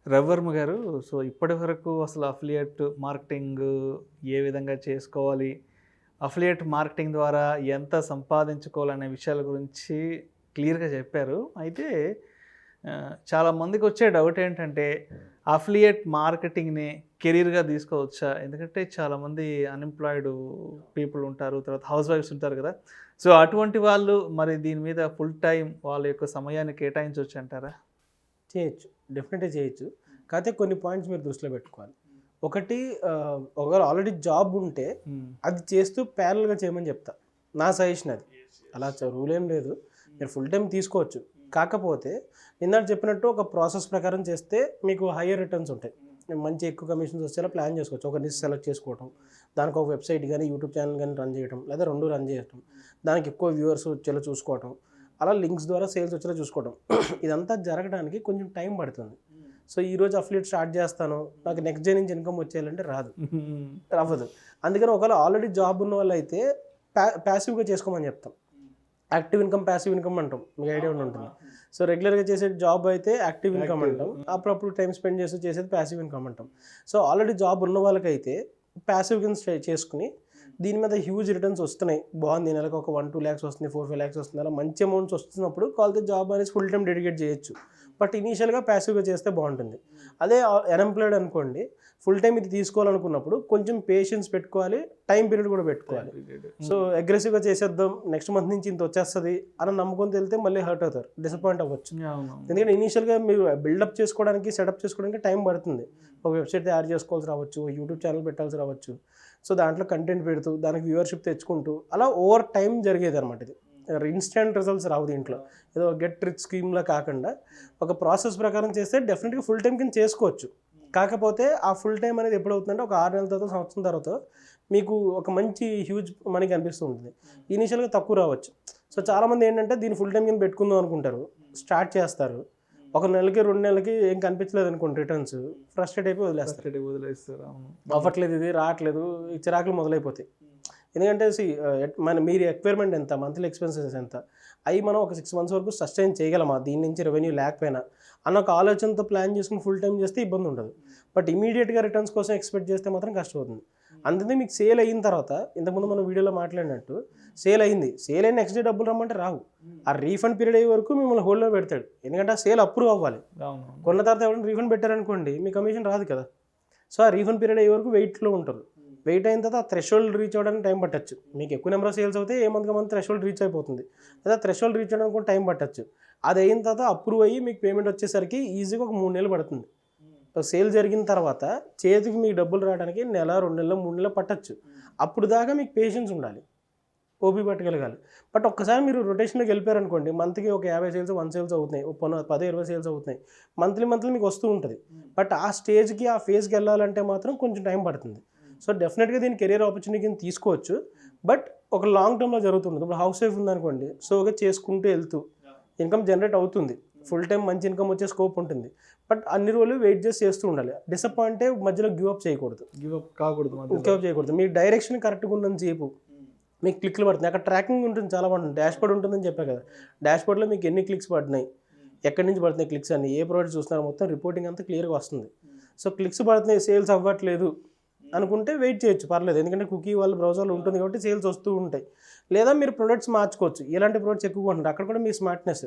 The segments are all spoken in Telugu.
రవివర్మ గారు, సో ఇప్పటివరకు అసలు అఫిలియేట్ మార్కెటింగ్ ఏ విధంగా చేసుకోవాలి? అఫిలియేట్ మార్కెటింగ్ ద్వారా ఎంత సంపాదించుకోవాలనే విషయాల గురించి క్లియర్‌గా చెప్పారు. అయితే చాలామందికి వచ్చే డౌట్ ఏంటంటే, అఫిలియేట్ మార్కెటింగ్‌ని కెరీర్‌గా తీసుకోవచ్చా? ఎందుకంటే చాలామంది అన్‌ఎంప్లాయిడ్ పీపుల్ ఉంటారు. తర్వాత హౌస్ వైఫ్స్ ఉంటారు కదా! సో అటువంటి వాళ్ళు మరి దీని మీద ఫుల్ టైమ్ వాళ్ళ యొక్క సమయాన్ని కేటాయించొచ్చంటారా? చేయొచ్చు. డెఫినెట్‌గా చేయొచ్చు. కాకపోతే కొన్ని పాయింట్స్ మీరు దృష్టిలో పెట్టుకోవాలి. ఒకటి ఒకవేళ ఆల్రెడీ జాబ్ ఉంటే అది చేస్తూ ప్యారలల్‌గా చేయమని చెప్తా. నా సజెషన్ అది. అలా రూల్ ఏం లేదు. మీరు ఫుల్ టైమ్ తీసుకోవచ్చు. కాకపోతే ఇందాక చెప్పినట్టు ఒక ప్రాసెస్ ప్రకారం చేస్తే మీకు హైయర్ రిటర్న్స్ ఉంటాయి. మంచి ఎక్కువ కమిషన్స్ వచ్చేలా ప్లాన్ చేసుకోవచ్చు. ఒక నిష్ సెలెక్ట్ చేసుకోవటం, దానికి ఒక వెబ్‌సైట్ గానీ, యూట్యూబ్ ఛానల్ గానీ రన్ చేయటం, లేదా 2 రన్ చేయటం, దానికి ఎక్కువ వ్యూవర్స్ వచ్చేలా చూసుకోవటం, అలా లింక్స్ ద్వారా సేల్స్ వచ్చేలా చూసుకోవడం. ఇదంతా జరగడానికి కొంచెం టైం పడుతుంది. సో ఈరోజు అఫిలియేట్ స్టార్ట్ చేస్తాను, నాకు నెక్స్ట్ డే నుంచి ఇన్కమ్ వచ్చేయాలంటే రాదు, అవ్వదు. అందుకని ఒకవేళ ఆల్రెడీ జాబ్ ఉన్న వాళ్ళైతే ప్యాసివ్‌గా చేసుకోమని చెప్తాం. యాక్టివ్ ఇన్కమ్, ప్యాసివ్ ఇన్కమ్ అంటాం. మీకు ఐడియా ఉండి ఉంటుంది. సో రెగ్యులర్‌గా చేసే జాబ్ అయితే యాక్టివ్ ఇన్కమ్ అంటాం. అప్పుడప్పుడు టైం స్పెండ్ చేసేది ప్యాసివ్ ఇన్కమ్ అంటాం. సో ఆల్రెడీ జాబ్ ఉన్న వాళ్ళకైతే ప్యాసివ్ కింద చేసుకుని దీని మీద హ్యూజ్ రిటర్న్స్ వస్తున్నాయి. బాగుంది, నెలకు ఒక 1-2 లాక్స్ వస్తుంది, 4-5 లాక్స్ వస్తుంది, అలా మంచి అమౌంట్స్ వస్తున్నప్పుడు కావాలంటే జాబ్ అనేది ఫుల్ టైం డెడికేట్ చేయొచ్చు. బట్ ఇనీషియల్‌గా ప్యాసివ్‌గా చేస్తే బాగుంటుంది. అదే అన్‌ఎంప్లాయిడ్ అనుకోండి, ఫుల్ టైం ఇది తీసుకోవాలనుకున్నప్పుడు కొంచెం పేషెన్స్ పెట్టుకోవాలి, టైం పీరియడ్ కూడా పెట్టుకోవాలి. సో అగ్రెసివ్‌గా చేసేద్దాం, నెక్స్ట్ మంత్ నుంచి ఇంత వచ్చేస్తుంది అని నమ్ముకొని వెళ్తే మళ్ళీ హర్ట్ అవుతారు, డిసప్పాయింట్ అవ్వచ్చు. ఎందుకంటే ఇనీషియల్‌గా మీరు బిల్డప్ చేసుకోవడానికి, సెటప్ చేసుకోవడానికి టైం పడుతుంది. ఒక వెబ్సైట్ తయారు చేసుకోవాల్సి రావచ్చు, యూట్యూబ్ ఛానల్ పెట్టాల్సి రావచ్చు. సో దాంట్లో కంటెంట్ పెడుతూ, దానికి వ్యూవర్షిప్ తెచ్చుకుంటూ, అలా ఓవర్ టైం జరిగేదన్నమాట ఇది. ఇన్స్టెంట్ రిజల్ట్స్ రావు దీంట్లో. ఏదో గెట్ రిచ్ స్కీమ్‌లా కాకుండా ఒక ప్రాసెస్ ప్రకారం చేస్తే డెఫినెట్‌గా ఫుల్ టైం కింద చేసుకోవచ్చు. కాకపోతే ఆ ఫుల్ టైం అనేది ఎప్పుడవుతుందంటే ఒక 6 నెలల తర్వాత, సంవత్సరం తర్వాత మీకు ఒక మంచి హ్యూజ్ మనీ కనిపిస్తూ ఉంటుంది. ఇనీషియల్‌గా తక్కువ రావచ్చు. సో చాలామంది ఏంటంటే దీన్ని ఫుల్ టైం కింద పెట్టుకుందాం అనుకుంటారు, స్టార్ట్ చేస్తారు. ఒక నెలకి, 2 నెలలకి ఏం కనిపించలేదు అనుకోండి రిటర్న్స్, ఫ్రస్ట్రేట్ అయిపోయి వదిలేస్తారు. అవ్వట్లేదు, ఇది రావట్లేదు, ఈ చిరాకులు మొదలైపోతాయి. ఎందుకంటే మీరు ఎక్వైర్మెంట్ ఎంత, మంత్లీ ఎక్స్పెన్సెస్ ఎంత, అవి మనం ఒక 6 మంత్స్ వరకు సస్టైన్ చేయగలమా, దీని నుంచి రెవెన్యూ లేకపోయినా అన్న ఒక ఆలోచనతో ప్లాన్ చేసుకుని ఫుల్ టైం చేస్తే ఇబ్బంది ఉండదు. బట్ ఇమీడియట్గా రిటర్న్స్ కోసం ఎక్స్పెక్ట్ చేస్తే మాత్రం కష్టమవుతుంది. అందుకే మీకు సేల్ అయిన తర్వాత, ఇంతకుముందు మనం వీడియోలో మాట్లాడినట్టు, సేల్ అయింది, సేల్ అయిన నెక్స్ట్ డే డబ్బులు రమ్మంటే రావు. ఆ రీఫండ్ పీరియడ్ అయ్యే వరకు మిమ్మల్ని హోల్డ్లో పెడతాడు. ఎందుకంటే ఆ సేల్ అప్రూవ్ అవ్వాలి. కొన్న తర్వాత ఎవరైనా రీఫండ్ పెట్టారనుకోండి, మీ కమిషన్ రాదు కదా. సో ఆ రీఫండ్ పీరియడ్ అయ్యే వరకు వెయిట్లో ఉంటారు. వెయిట్ అయిన తర్వాత ఆ థ్రెషోల్డ్ రీచ్ అవ్వడానికి టైం పట్టచ్చు. మీకు ఎక్కువ నెంబర్ ఆఫ్ సేల్స్ అయితే ఏ మంత్ థ్రెషోల్డ్ రీచ్ అయిపోతుంది, లేదా థ్రెషోల్డ్ రీచ్ అవ్వడానికి కూడా టైం పట్టచ్చు. అది అయిన తర్వాత అప్రూవ్ అయ్యి మీకు పేమెంట్ వచ్చేసరికి ఈజీగా ఒక 3 నెలలు పడుతుంది. సేల్ జరిగిన తర్వాత చేతికి మీకు డబ్బులు రావడానికి 1 నెల, 2 నెలలు, 3 నెలలు పట్టచ్చు. అప్పుడు దాకా మీకు పేషెన్స్ ఉండాలి, ఓపి పట్టగలగాలి. బట్ ఒక్కసారి మీరు రొటేషన్లోకి వెళ్ళిపోయారనుకోండి, మంత్కి ఒక 50 సేల్స్, 100 సేల్స్ అవుతున్నాయి, 10-20 సేల్స్ అవుతున్నాయి, మంత్లీ మీకు వస్తూ ఉంటుంది. బట్ ఆ స్టేజ్కి, ఆ ఫేజ్కి వెళ్ళాలంటే మాత్రం కొంచెం టైం పడుతుంది. సో డెఫినెట్గా దీన్ని కెరీర్ ఆపర్చునిటీని తీసుకోవచ్చు. బట్ ఒక లాంగ్ టర్మ్లో జరుగుతుంది. ఇప్పుడు హౌస్ వైఫ్ ఉందనుకోండి, సోగా చేసుకుంటూ వెళ్తూ ఇన్కమ్ జనరేట్ అవుతుంది, ఫుల్ టైం మంచి ఇన్కమ్ వచ్చే స్కోప్ ఉంటుంది. బట్ అన్ని రోజులు వెయిట్ చేస్తూ ఉండాలి. డిసప్పాయింట్ మధ్యలో గివ్ అప్ చేయకూడదు. గివ్ అప్ చేయకూడదు. మీ డైరెక్షన్ కరెక్ట్గా ఉన్నంత సేపు మీకు క్లిక్లు పడుతుంది. అక్కడ ట్రాకింగ్ ఉంటుంది, చాలా బాగుంటుంది. డాష్బోర్డ్ ఉంటుందని చెప్పా కదా. డాష్బోర్డ్లో మీకు ఎన్ని క్లిక్స్ పడినాయి, ఎక్కడి నుంచి పడుతున్నాయి క్లిక్స్ అన్ని, ఏ ప్రోడక్ట్ చూస్తున్నారు, మొత్తం రిపోర్టింగ్ అంతా క్లియర్గా వస్తుంది. సో క్లిక్స్ పడుతున్నాయి, సేల్స్ అవ్వట్లేదు అనుకుంటే వెయిట్ చేయొచ్చు, పర్లేదు. ఎందుకంటే కుకీ వాళ్ళ బ్రౌజర్లో ఉంటుంది కాబట్టి సేల్స్ వస్తూ ఉంటాయి. లేదా మీరు ప్రొడక్ట్స్ మార్చుకోవచ్చు, ఎలాంటి ప్రొడక్ట్స్ ఎక్కువగా ఉంటుంది, అక్కడ కూడా మీ స్మార్ట్నెస్.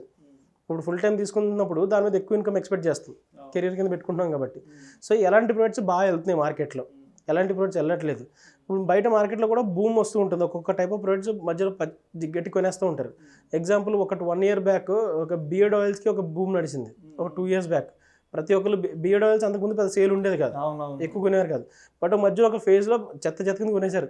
ఇప్పుడు ఫుల్ టైం తీసుకున్నప్పుడు దాని మీద ఎక్కువ ఇన్కమ్ ఎక్స్పెక్ట్ చేస్తాం, కెరీర్ కింద పెట్టుకుంటున్నాం కాబట్టి. సో ఎలాంటి ప్రొడక్ట్స్ బాగా వెళ్తున్నాయి మార్కెట్లో, ఎలాంటి ప్రొడక్ట్స్ వెళ్ళట్లేదు. ఇప్పుడు బయట మార్కెట్లో కూడా బూమ్ వస్తూ ఉంటుంది. ఒక్కొక్క టైప్ ఆఫ్ ప్రొడక్ట్స్ మధ్యలో గట్టి కొనేస్తూ ఉంటారు. ఎగ్జాంపుల్, 1 ఇయర్ బ్యాక్ ఒక బియర్డ్ ఆయిల్స్కి ఒక బూమ్ నడిచింది. ఒక 2 ఇయర్స్ బ్యాక్ ప్రతి ఒక్కరు బియర్డ్ ఆయిల్స్ అంతకుముందు పెద్ద సేల్ ఉండేది కాదు, ఎక్కువ కొనేవారు కాదు. బట్ మధ్యలో ఒక ఫేజ్లో చెత్త కింద కొనేశారు.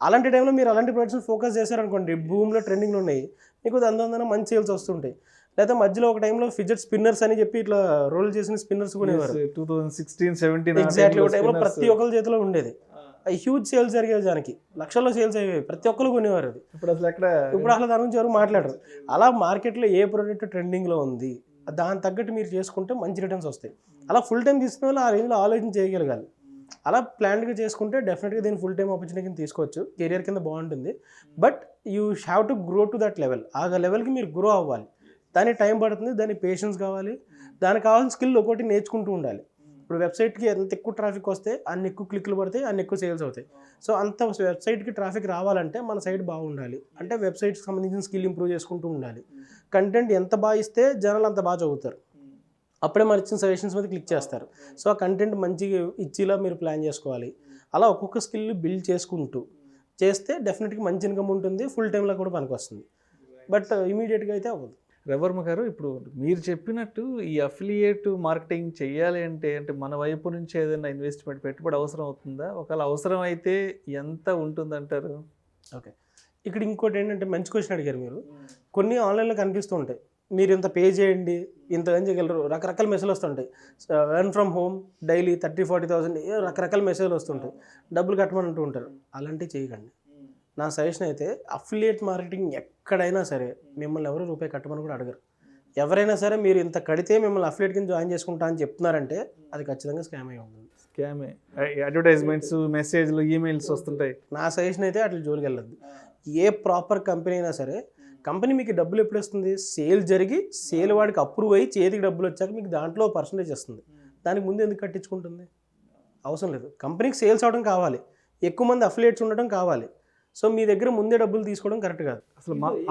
అలాంటి టైంలో మీరు అలాంటి ప్రొడక్ట్స్ ఫోకస్ చేశారనుకోండి, బూమ్లో ట్రెండింగ్లో ఉన్నాయి, మీకు అందంగా మంచి సేల్స్ వస్తుంటాయి. లేదా మధ్యలో ఒక టైంలో ఫిజెట్ స్పిన్నర్స్ అని చెప్పి ఇట్లా రోల్ చేసిన స్పిన్నర్స్ కొనేవారు. 2016-17 ఎగ్జాక్ట్లీ ఒక టైంలో ప్రతి ఒక్కరి చేతిలో ఉండేది. హ్యూజ్ సేల్స్ జరిగేవి, దానికి లక్షల్లో సేల్స్ అయ్యేవి, ప్రతి ఒక్కరు కొనేవారు అది. ఇప్పుడు అసలు దాని గురించి ఎవరు మాట్లాడరు. అలా మార్కెట్లో ఏ ప్రోడక్ట్ ట్రెండింగ్లో ఉంది, దాని తగ్గట్టు మీరు చేసుకుంటే మంచి రిటర్న్స్ వస్తాయి. అలా ఫుల్ టైం తీసుకునే వాళ్ళు ఆ రేంజ్లో ఆలోచన చేయగలగాలి. అలా ప్లాన్గా చేసుకుంటే డెఫినెట్గా దీన్ని ఫుల్ టైం ఆపర్చునిటీని తీసుకోవచ్చు, కెరియర్ కింద బాగుంటుంది. But you have to grow to that level. ఆ లెవెల్కి మీరు గ్రో అవ్వాలి, దానికి టైం పడుతుంది, దానికి పేషెన్స్ కావాలి, దానికి కావాల్సిన స్కిల్ ఒకటి నేర్చుకుంటూ ఉండాలి. ఇప్పుడు వెబ్సైట్కి ఎంత ఎక్కువ ట్రాఫిక్ వస్తే అన్ని ఎక్కువ క్లిక్లు పడితే అన్ని ఎక్కువ సేల్స్ అవుతాయి. సో అంత వెబ్సైట్కి ట్రాఫిక్ రావాలంటే మన సైట్ బాగుండాలి, అంటే వెబ్సైట్కి సంబంధించిన స్కిల్ ఇంప్రూవ్ చేసుకుంటూ ఉండాలి. కంటెంట్ ఎంత బాగా ఇస్తే జనాలు అంత బాగా చదువుతారు, అప్పుడే మన ఇచ్చిన సజెషన్స్ మీద క్లిక్ చేస్తారు. సో ఆ కంటెంట్ మంచిగా ఇచ్చేలా మీరు ప్లాన్ చేసుకోవాలి. అలా ఒక్కొక్క స్కిల్ బిల్డ్ చేసుకుంటూ చేస్తే డెఫినెట్గా మంచి ఇన్కమ్ ఉంటుంది, ఫుల్ టైంలో కూడా పనికి వస్తుంది. బట్ ఇమీడియట్గా అయితే అవ్వదు. రవివర్మ గారు, ఇప్పుడు మీరు చెప్పినట్టు ఈ అఫిలియేట్ మార్కెటింగ్ చేయాలి అంటే మన వైపు నుంచి ఏదైనా ఇన్వెస్ట్మెంట్ పెట్టుబడి అవసరం అవుతుందా? ఒకవేళ అవసరం అయితే ఎంత ఉంటుందంటారు? ఓకే, ఇక్కడ ఇంకోటి ఏంటంటే మంచి క్వశ్చన్ అడిగారు మీరు. కొన్ని ఆన్లైన్లో కనిపిస్తూ ఉంటాయి, మీరు ఇంత పే చేయండి ఇంత ఏం చేయగలరు, రకరకాల మెసేజ్లు వస్తుంటాయి. ఎర్న్ ఫ్రమ్ హోమ్ డైలీ 30,000-40,000 రకరకాల మెసేజ్లు వస్తుంటాయి, డబ్బులు కట్టమని అంటూ ఉంటారు. అలాంటివి చేయకండి. నా సజెషన్ అయితే అఫిలియేట్ మార్కెటింగ్ ఎక్కడైనా సరే మిమ్మల్ని ఎవరు రూపాయి కట్టమని కూడా అడగరు. ఎవరైనా సరే మీరు ఇంత కడితే మిమ్మల్ని అఫిలియేట్ కింద జాయిన్ చేసుకుంటా అని చెప్తున్నారంటే అది ఖచ్చితంగా స్కామ్ అయి ఉంటుంది. స్కామే. అడ్వర్టైజ్మెంట్స్, మెసేజ్లు, ఈమెయిల్స్ వస్తుంటాయి. నా సజెషన్ అయితే అట్లా జోలికి వెళ్ళద్దు. ఏ ప్రాపర్ కంపెనీ అయినా సరే, కంపెనీ మీకు డబ్బులు ఎప్పుడు వస్తుంది? సేల్ జరిగి సేల్ వాడికి అప్రూవ్ అయ్యి చేతికి డబ్బులు వచ్చాక మీకు దాంట్లో పర్సంటేజ్ వస్తుంది. దానికి ముందు ఎందుకు కట్టించుకుంటుంది? అవసరం లేదు. కంపెనీకి సేల్స్ అవడం కావాలి, ఎక్కువ మంది అఫిలియేట్స్ ఉండడం కావాలి. సో మీ దగ్గర ముందే డబ్బులు తీసుకోవడం కరెక్ట్ కాదు.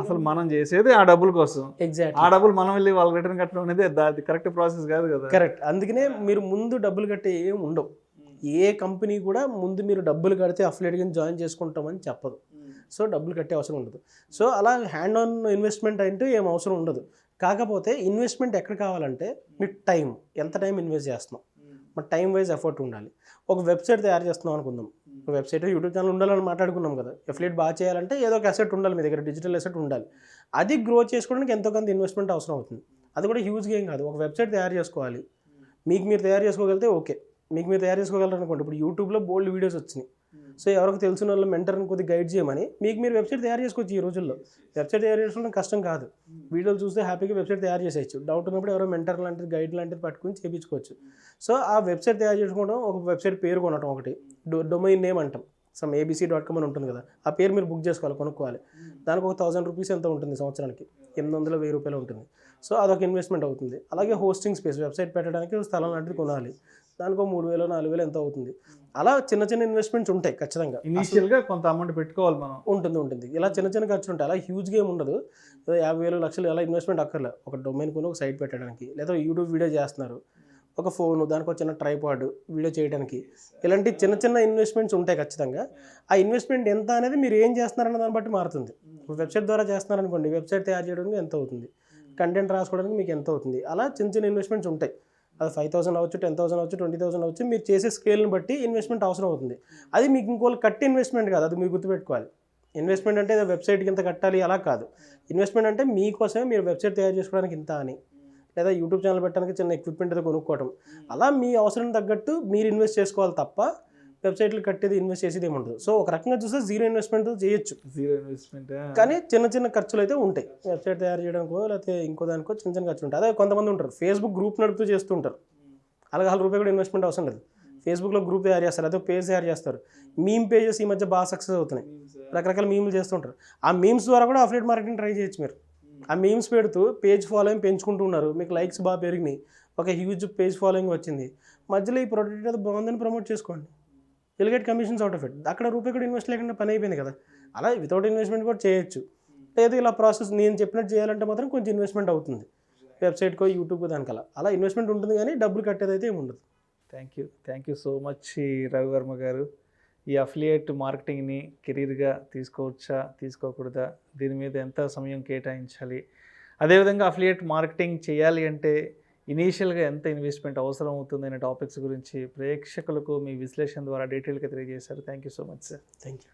అసలు మనం చేసేది ఆ డబ్బుల కోసం. ఎగ్జాక్ట్లీ. ఆ డబ్బులు మనం వెళ్ళి వాళ్ళకి రిటర్న్ కట్టడం అనేది అది కరెక్ట్ ప్రాసెస్ కాదు కదా. కరెక్ట్. అందుకనే మీరు ముందు డబ్బులు కట్టే ఏం ఉండవు. ఏ కంపెనీ కూడా ముందు మీరు డబ్బులు కడితే అఫిలియేట్ కింద జాయిన్ చేసుకుంటామని చెప్పదు. సో డబ్బులు కట్టే అవసరం ఉండదు. సో అలా హ్యాండ్ ఆన్ ఇన్వెస్ట్మెంట్ అంటే ఏం అవసరం ఉండదు. కాకపోతే ఇన్వెస్ట్మెంట్ ఎక్కడ కావాలంటే మీ టైం, ఎంత టైం ఇన్వెస్ట్ చేస్తున్నాం, మన టైం వైజ్ ఎఫర్ట్ ఉండాలి. ఒక వెబ్సైట్ తయారు చేస్తున్నాం అనుకుందాం, వెబ్సైట్ యూట్యూబ్ ఛానల్ ఉండాలని మాట్లాడుకున్నాం కదా. అఫిలియేట్ బాగా చేయాలంటే ఏదో ఒక అసెట్ ఉండాలి, మీ దగ్గర డిజిటల్ అసెట్ ఉండాలి. అది గ్రో చేసుకోవడానికి ఎంతో కొంత ఇన్వెస్ట్మెంట్ అవసరం అవుతుంది. అది కూడా హ్యూజ్గా ఏం కాదు. ఒక వెబ్సైట్ తయారు చేసుకోవాలి, మీకు మీరు తయారు చేసుకోగలిగితే ఓకే. మీకు మీరు తయారు చేసుకోగలరు అనుకోండి. ఇప్పుడు యూట్యూబ్లో బోల్డ్ వీడియోస్ వచ్చినాయి. సో ఎవరికి తెలిసిన వాళ్ళు మెంటర్ని కొద్దిగా గైడ్ చేయమని మీకు మీరు వెబ్సైట్ తయారు చేసుకోవచ్చు. ఈ రోజుల్లో వెబ్సైట్ తయారు చేసుకోవడం కష్టం కాదు. వీడియోలు చూస్తే హ్యాపీగా వెబ్సైట్ తయారు చేసేయచ్చు. డౌట్ ఉన్నప్పుడు ఎవరో మెంటర్ లాంటిది, గైడ్ లాంటిది పట్టుకుని చేయించుకోవచ్చు. సో ఆ వెబ్సైట్ తయారు చేసుకోవడం, ఒక వెబ్సైట్ పేరు కొనడం, ఒకటి డొమైన్ నేమ్ అంటాం, సమ్ abc.com అని ఉంటుంది కదా, ఆ పేరు మీరు బుక్ చేసుకోవాలి, కొనుక్కోవాలి. దానికి ఒక 1,000 రూపీస్ ఎంత ఉంటుంది, సంవత్సరానికి 800-1000 రూపాయలు ఉంటుంది. సో అదొక ఇన్వెస్ట్మెంట్ అవుతుంది. అలాగే హోస్టింగ్ స్పేస్, వెబ్సైట్ పెట్టడానికి స్థలం లాంటిది కొనాలి, దానికి 3,000-4,000 ఎంత అవుతుంది. అలా చిన్న చిన్న ఇన్వెస్ట్మెంట్స్ ఉంటాయి ఖచ్చితంగా. ఇనిషియల్గా కొంత అమౌంట్ పెట్టుకోవాలి మనం. ఉంటుంది. ఇలా చిన్న చిన్న ఖర్చులు ఉంటాయి. అలా హ్యూజ్గా ఏమి ఉండదు. 50,000 లక్షలు అలా ఇన్వెస్ట్మెంట్ అక్కర్లే. ఒక డొమైన్ కొని ఒక సైట్ పెట్టడానికి, లేదా యూట్యూబ్ వీడియో చేస్తున్నారు, ఒక ఫోను, దానికి ఒక చిన్న ట్రైపాడ్, వీడియో చేయడానికి, ఇలాంటి చిన్న చిన్న ఇన్వెస్ట్మెంట్స్ ఉంటాయి ఖచ్చితంగా. ఆ ఇన్వెస్ట్మెంట్ ఎంత అనేది మీరు ఏం చేస్తున్నారన్న దాన్ని బట్టి మారుతుంది. ఇప్పుడు వెబ్సైట్ ద్వారా చేస్తున్నారనుకోండి, వెబ్సైట్ తయారు చేయడానికి ఎంత అవుతుంది, కంటెంట్ రాసుకోవడానికి మీకు ఎంత అవుతుంది, అలా చిన్న చిన్న ఇన్వెస్ట్మెంట్స్ ఉంటాయి. అది 5,000 అవ్వచ్చు, 10,000 అవ్వచ్చు, 20,000 అవ్వచ్చు. మీరు చేసే స్కేల్ని బట్టి ఇన్వెస్ట్మెంట్ అవసరం అవుతుంది. అది మీకు ఇంకోళ్ళు కట్టి ఇన్వెస్ట్మెంట్ కాదు, అది మీరు గుర్తుపెట్టుకోవాలి. ఇన్వెస్ట్మెంట్ అంటే వెబ్సైట్కి ఇంత కట్టాలి అలా కాదు. ఇన్వెస్ట్మెంట్ అంటే మీకోసమే మీరు వెబ్సైట్ తయారు చేసుకోవడానికి ఇంత అని, లేదా యూట్యూబ్ ఛానల్ పెట్టడానికి చిన్న ఎక్విప్మెంట్ ఏదో కొనుక్కోవడం, అలా మీ అవసరం తగ్గట్టు మీరు ఇన్వెస్ట్ చేసుకోవాలి తప్ప వెబ్సైట్లు కట్టేది, ఇన్వెస్ట్ చేసేది ఏముండదు. సో ఒక రకంగా చూస్తే జీరో ఇన్వెస్ట్మెంట్ చేయొచ్చు, కానీ చిన్న చిన్న ఖర్చులు అయితే ఉంటాయి. వెబ్సైట్ తయారు చేయడానికో లేకపోతే ఇంకో దానికో చిన్న చిన్న ఖర్చులు ఉంటాయి. అదే కొంతమంది ఉంటారు ఫేస్బుక్ గ్రూప్ నడుపుతూ చేస్తూ ఉంటారు, అలాగే ₹1 కూడా ఇన్వెస్ట్మెంట్ అవసరం లేదు. ఫేస్బుక్లో గ్రూప్ తయారు చేస్తారు, అదే పేజ్ తయారు చేస్తారు. మీమ్ పేజెస్ ఈ మధ్య బాగా సక్సెస్ అవుతున్నాయి, రకరకాల మీమ్లు చేస్తుంటారు. ఆ మీమ్స్ ద్వారా కూడా అఫిలియేట్ మార్కెటింగ్ ట్రై చేయొచ్చు మీరు. ఆ మీమ్స్ పెడుతూ పేజ్ ఫాలోయింగ్ పెంచుకుంటూ ఉన్నారు, మీకు లైక్స్ బాగా పెరిగినాయి, ఒక హ్యూజ్ పేజ్ ఫాలోయింగ్ వచ్చింది. మధ్యలో ఈ ప్రోడక్ట్ ఏదో బాగుందని ప్రమోట్ చేసుకోండి, will get commissions out of it. అక్కడ ₹1 కూడా ఇన్వెస్ట్ లేకుండా పని అయిపోయింది కదా. అలా వితౌట్ ఇన్వెస్ట్మెంట్ కూడా చేయొచ్చు. లేదు ఇలా ప్రాసెస్ నేను చెప్పినట్టు చేయాలంటే మాత్రం కొంచెం ఇన్వెస్ట్మెంట్ అవుతుంది, వెబ్సైట్కో యూట్యూబ్కో దానికలా. అలా ఇన్వెస్ట్మెంట్ ఉంటుంది కానీ డబ్బులు కట్టేది అయితే ఏమి ఉండదు. Thank you so much Ravi Varma గారు. ఈ అఫిలియేట్ మార్కెటింగ్ని కెరీర్గా తీసుకోవచ్చా, తీసుకోకూడదా, దీని మీద ఎంత సమయం కేటాయించాలి, అదేవిధంగా అఫిలియేట్ మార్కెటింగ్ చేయాలి అంటే ఇనీషియల్గా ఎంత ఇన్వెస్ట్మెంట్ అవసరం అవుతుంది అనే టాపిక్స్ గురించి ప్రేక్షకులకు మీ విశ్లేషణ ద్వారా డీటెయిల్గా తెలియజేశారు. Thank you so much sir. Thank you.